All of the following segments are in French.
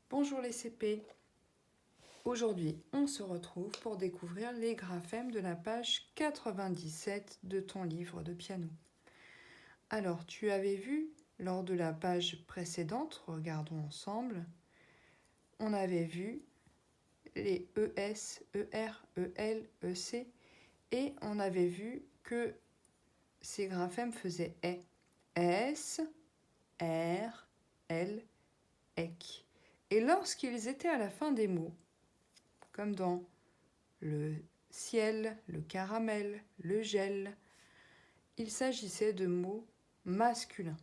Bonjour les CP. Aujourd'hui, on se retrouve pour découvrir les graphèmes de la page 97 de ton livre de piano. Alors, tu avais vu lors de la page précédente, regardons ensemble, on avait vu les ES, ER, EL, EC et on avait vu que ces graphèmes faisaient E. S, R, L, EC. Et lorsqu'ils étaient à la fin des mots, comme dans le ciel, le caramel, le gel, il s'agissait de mots masculins.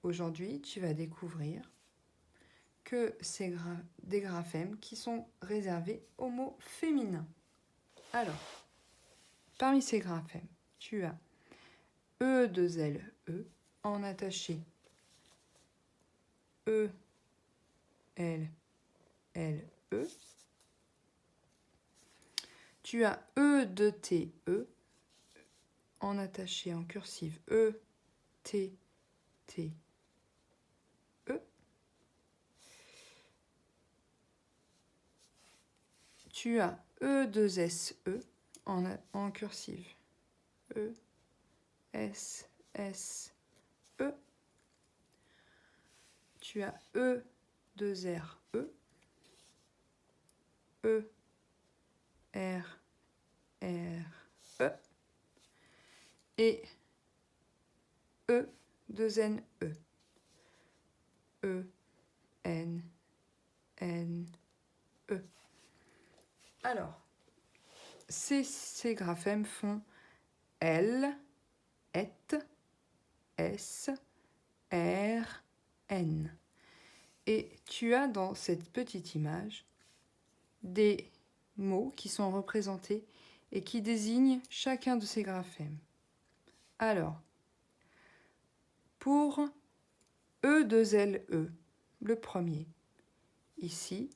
Aujourd'hui, tu vas découvrir que c'est des graphèmes qui sont réservés aux mots féminins. Alors, parmi ces graphèmes, tu as E, 2 L, E, en attaché E, L, L, E. Tu as E, 2 T, E, en attaché en cursive E, T, T, E. Tu as E, 2 S, E, en cursive E, S, S, E. Tu as E, 2 R, E, E, R, R, E, et E, 2 N, E, E, N, N, E. Alors, ces graphèmes font L, et, S, R, N. Et tu as dans cette petite image des mots qui sont représentés et qui désignent chacun de ces graphèmes. Alors, pour E, 2 L, E, le premier, ici,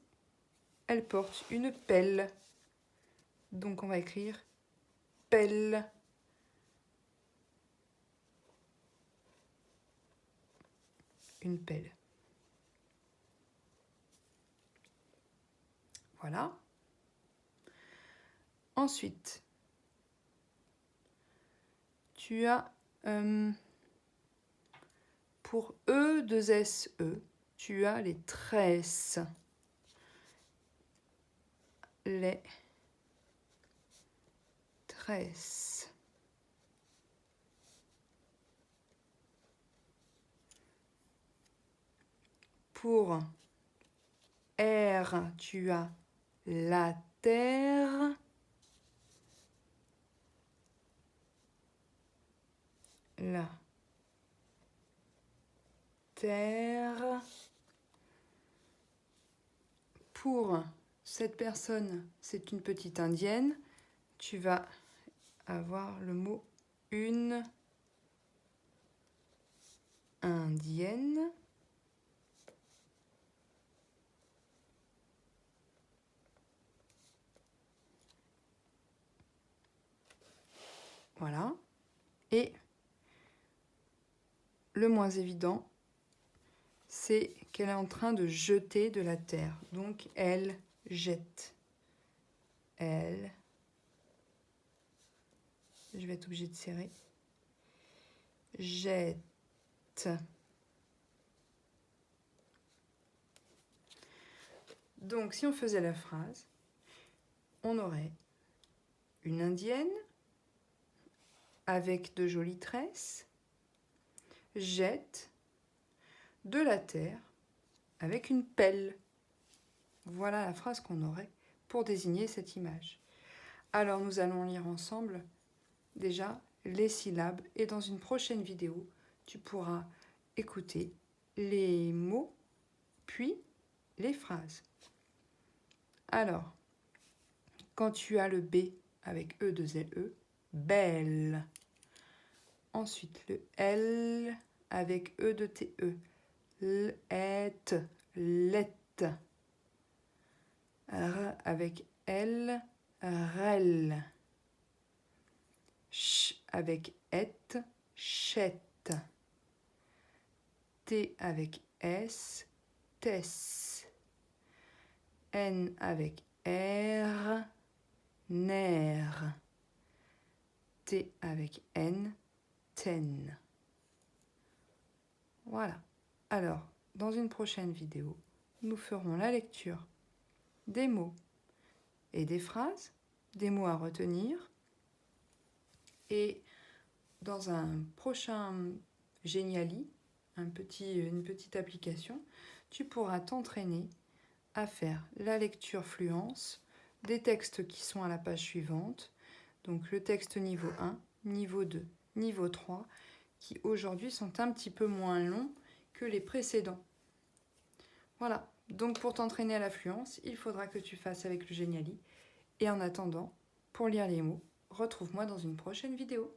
elle porte une pelle. Donc on va écrire pelle. Une pelle. Voilà. Ensuite, tu as pour E, 2 S, E, tu as les tresses. Les tresses. Pour R, tu as la terre. La terre. Pour cette personne, c'est une petite indienne. Tu vas avoir le mot une indienne. Voilà. Et le moins évident, c'est qu'elle est en train de jeter de la terre. Donc, elle jette. Elle. Je vais être obligée de serrer. Jette. Donc, si on faisait la phrase, on aurait une indienne avec de jolies tresses, jette de la terre avec une pelle. Voilà la phrase qu'on aurait pour désigner cette image. Alors nous allons lire ensemble déjà les syllabes et dans une prochaine vidéo, tu pourras écouter les mots puis les phrases. Alors, quand tu as le B avec E, 2 L, E, belle. Ensuite, le L avec E, 2 T, E, l'être, lette. R avec L, rel. Ch avec et, chette. T avec S, tess. N avec R, nerf. T avec N, ten. Voilà. Alors, dans une prochaine vidéo, nous ferons la lecture des mots et des phrases, des mots à retenir. Et dans un prochain Geniali, une petite application, tu pourras t'entraîner à faire la lecture fluence des textes qui sont à la page suivante. Donc le texte niveau 1, niveau 2, niveau 3, qui aujourd'hui sont un petit peu moins longs que les précédents. Voilà, donc pour t'entraîner à la fluence, il faudra que tu fasses avec le Geniali. Et en attendant, pour lire les mots, retrouve-moi dans une prochaine vidéo.